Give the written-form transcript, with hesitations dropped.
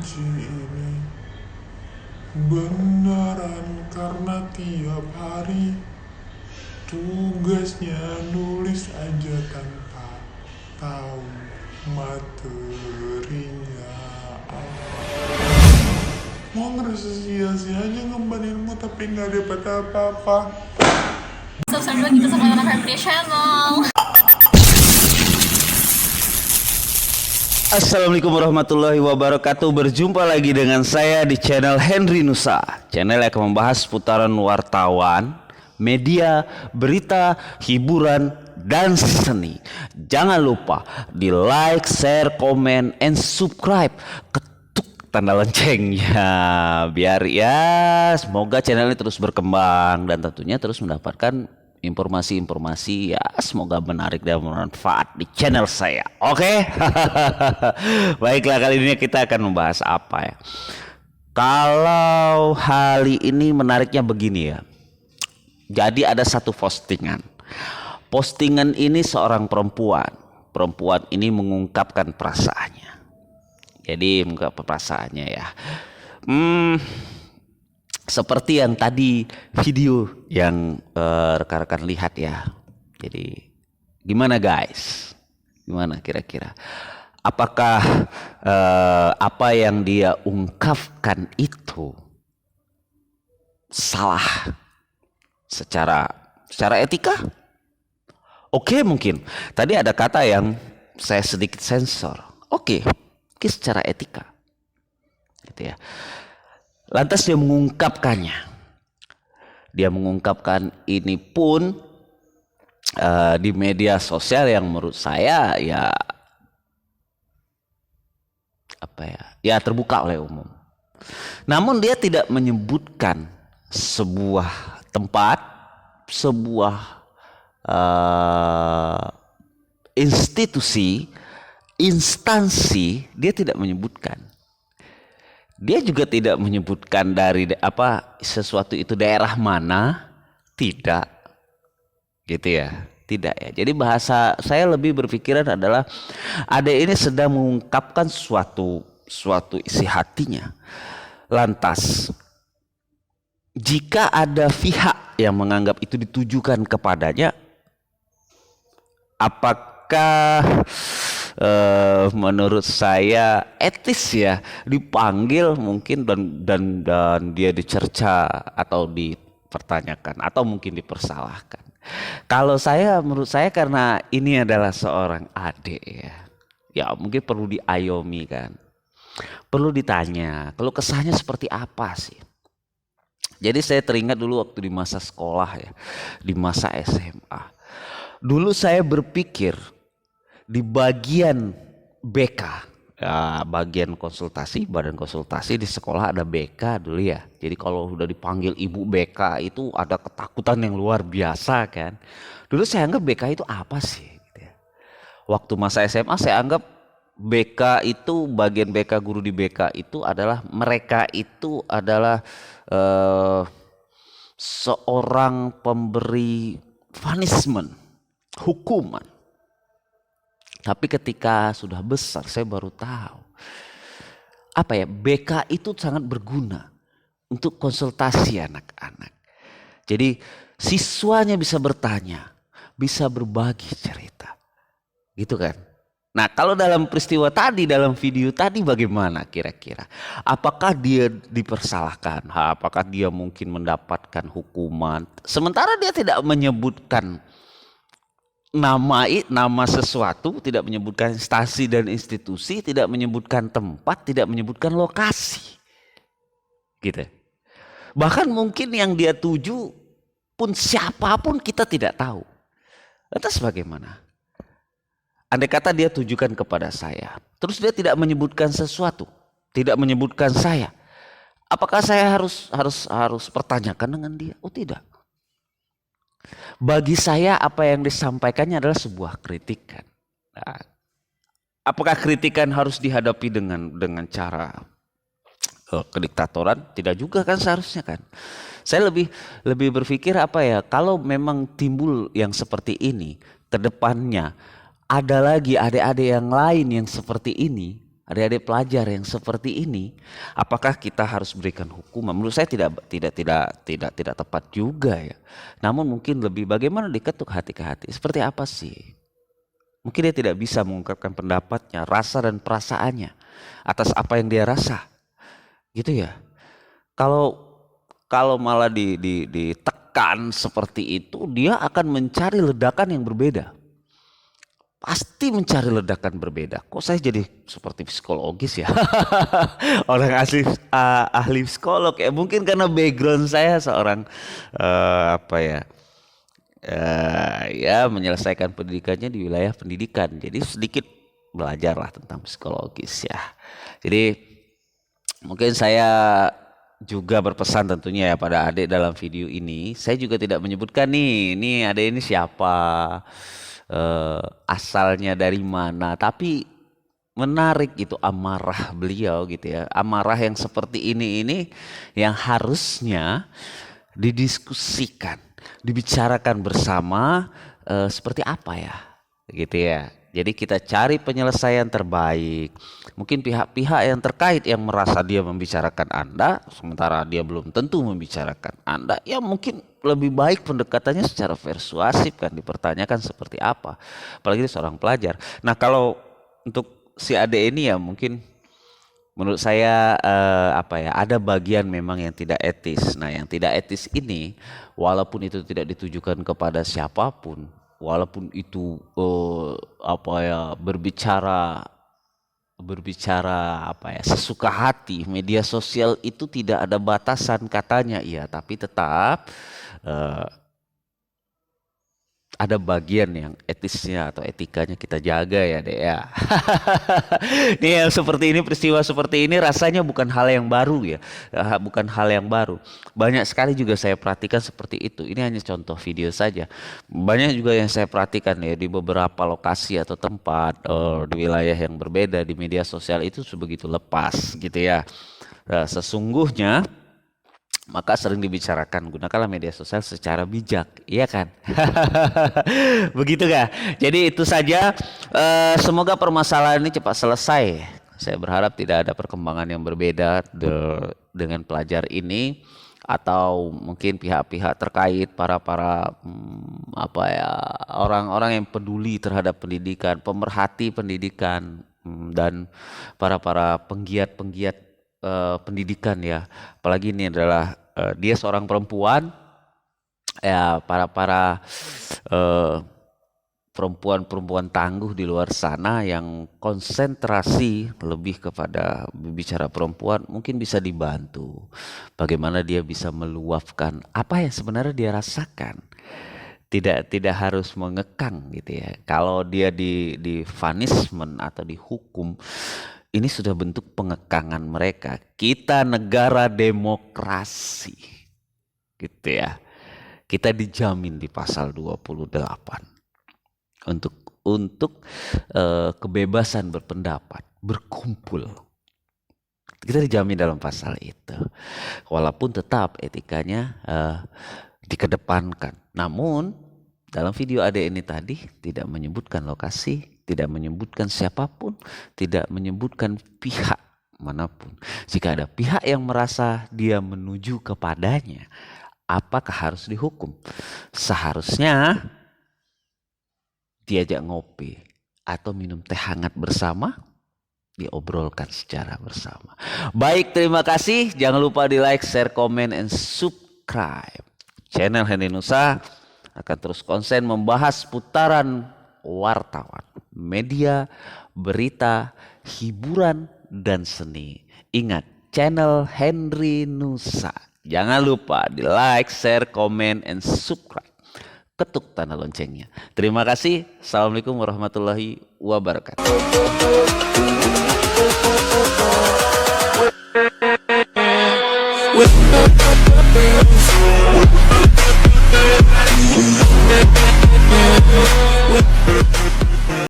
kunci ini benaran karena tiap hari tugasnya nulis aja tanpa tahu materinya apa. Mau ngerasa sia-sia aja ngembaninmu tapi nggak dapat apa-apa. Subscribe lagi kita sama Family Channel. Assalamualaikum warahmatullahi wabarakatuh. Berjumpa lagi dengan saya di channel Henry Nusa, channel yang akan membahas putaran wartawan, media, berita, hiburan, dan seni. Jangan lupa di like, share, komen, and subscribe. Ketuk tanda loncengnya biar ya semoga channel ini terus berkembang dan tentunya terus mendapatkan informasi-informasi ya semoga menarik dan bermanfaat di channel saya. Oke. Baiklah, kali ini kita akan membahas apa ya. Kalau hari ini menariknya begini ya. Jadi ada satu postingan. Postingan ini seorang perempuan. Perempuan ini mengungkapkan perasaannya. Jadi mengungkapkan perasaannya ya. Seperti yang tadi video yang rekan-rekan lihat ya. Jadi gimana guys? Gimana kira-kira? Apakah apa yang dia ungkapkan itu salah secara etika? Oke, mungkin. Tadi ada kata yang saya sedikit sensor. Oke, secara etika. Gitu ya. Lantas dia mengungkapkannya. Dia mengungkapkan ini pun di media sosial yang menurut saya ya apa ya? Ya terbuka oleh umum. Namun dia tidak menyebutkan sebuah tempat, sebuah institusi, instansi, dia tidak menyebutkan. Dia juga tidak menyebutkan dari sesuatu itu daerah mana, tidak, gitu ya, tidak ya. Jadi bahasa saya lebih berpikiran adalah adek ini sedang mengungkapkan suatu isi hatinya. Lantas, jika ada pihak yang menganggap itu ditujukan kepadanya, apakah menurut saya etis ya dipanggil mungkin dan dia dicerca atau dipertanyakan atau mungkin dipersalahkan. Kalau menurut saya karena ini adalah seorang adik ya mungkin perlu diayomi kan, perlu ditanya kalau kesahnya seperti apa sih. Jadi saya teringat dulu waktu di masa sekolah ya, di masa SMA. Dulu saya berpikir di bagian BK, ya, bagian konsultasi, badan konsultasi di sekolah ada BK dulu ya. Jadi kalau udah dipanggil ibu BK itu ada ketakutan yang luar biasa kan. Dulu saya anggap BK itu apa sih? Gitu ya. Waktu masa SMA saya anggap BK itu bagian BK, guru di BK itu adalah mereka itu adalah seorang pemberi punishment, hukuman. Tapi ketika sudah besar saya baru tahu BK itu sangat berguna untuk konsultasi anak-anak. Jadi siswanya bisa bertanya, bisa berbagi cerita, gitu kan. Nah kalau dalam peristiwa tadi, dalam video tadi bagaimana kira-kira? Apakah dia dipersalahkan? Apakah dia mungkin mendapatkan hukuman? Sementara dia tidak menyebutkan nama sesuatu, tidak menyebutkan instansi dan institusi, tidak menyebutkan tempat, tidak menyebutkan lokasi, gitu. Bahkan mungkin yang dia tuju pun siapapun kita tidak tahu. Lantas bagaimana? Andai kata dia tujukan kepada saya, terus dia tidak menyebutkan sesuatu, tidak menyebutkan saya, apakah saya harus pertanyakan dengan dia? Oh tidak. Bagi saya apa yang disampaikannya adalah sebuah kritikan. Nah, apakah kritikan harus dihadapi dengan cara kediktatoran? Tidak juga kan seharusnya kan. Saya lebih berpikir kalau memang timbul yang seperti ini, ke depannya ada lagi adik-adik yang lain yang seperti ini, adik-adik pelajar yang seperti ini, apakah kita harus berikan hukuman? Menurut saya tidak tepat juga ya. Namun mungkin lebih bagaimana diketuk hati ke hati. Seperti apa sih? Mungkin dia tidak bisa mengungkapkan pendapatnya, rasa dan perasaannya atas apa yang dia rasa. Gitu ya. Kalau malah ditekan seperti itu, dia akan mencari ledakan yang berbeda. Pasti mencari ledakan berbeda. Kok saya jadi seperti psikologis ya? Orang ahli psikolog ya. Mungkin karena background saya seorang ya menyelesaikan pendidikannya di wilayah pendidikan. Jadi sedikit belajarlah tentang psikologis ya. Jadi mungkin saya juga berpesan tentunya ya pada adik dalam video ini. Saya juga tidak menyebutkan nih adik ini siapa, asalnya dari mana, tapi menarik itu amarah beliau gitu ya. Amarah yang seperti ini yang harusnya didiskusikan, dibicarakan bersama, seperti apa ya gitu ya. Jadi kita cari penyelesaian terbaik. Mungkin pihak-pihak yang terkait yang merasa dia membicarakan Anda, sementara dia belum tentu membicarakan Anda, ya mungkin lebih baik pendekatannya secara persuasif kan, dipertanyakan seperti apa. Apalagi dia seorang pelajar. Nah kalau untuk si adik ini ya mungkin menurut saya ada bagian memang yang tidak etis. Nah yang tidak etis ini walaupun itu tidak ditujukan kepada siapapun, walaupun itu berbicara sesuka hati, media sosial itu tidak ada batasan katanya iya, tapi tetap ada bagian yang etisnya atau etikanya kita jaga ya dek ya. Nih yang seperti ini, peristiwa seperti ini rasanya bukan hal yang baru ya, bukan hal yang baru. Banyak sekali juga saya perhatikan seperti itu. Ini hanya contoh video saja. Banyak juga yang saya perhatikan ya di beberapa lokasi atau tempat di wilayah yang berbeda di media sosial itu sebegitu lepas gitu ya. Nah, sesungguhnya maka sering dibicarakan gunakanlah media sosial secara bijak, iya kan? Begitu gak? Jadi itu saja. Semoga permasalahan ini cepat selesai. Saya berharap tidak ada perkembangan yang berbeda dengan pelajar ini, atau mungkin pihak-pihak terkait para orang-orang yang peduli terhadap pendidikan, pemerhati pendidikan, dan para penggiat pendidikan ya. Apalagi ini adalah dia seorang perempuan ya, para perempuan tangguh di luar sana yang konsentrasi lebih kepada bicara perempuan, mungkin bisa dibantu bagaimana dia bisa meluapkan apa yang sebenarnya dia rasakan. Tidak harus mengekang gitu ya. Kalau dia di punishment atau dihukum, ini sudah bentuk pengekangan mereka. Kita negara demokrasi gitu ya. Kita dijamin di pasal 28 untuk kebebasan berpendapat, berkumpul. Kita dijamin dalam pasal itu. Walaupun tetap etikanya dikedepankan. Namun dalam video adik ini tadi tidak menyebutkan lokasi, tidak menyebutkan siapapun, tidak menyebutkan pihak manapun. Jika ada pihak yang merasa dia menuju kepadanya, apakah harus dihukum? Seharusnya diajak ngopi atau minum teh hangat bersama, diobrolkan secara bersama. Baik, terima kasih. Jangan lupa di like, share, komen, and subscribe. Channel Henry Nusa akan terus konsen membahas putaran wartawan, media, berita, hiburan, dan seni. Ingat, channel Henry Nusa. Jangan lupa di like, share, komen, and subscribe. Ketuk tanda loncengnya. Terima kasih. Assalamualaikum warahmatullahi wabarakatuh.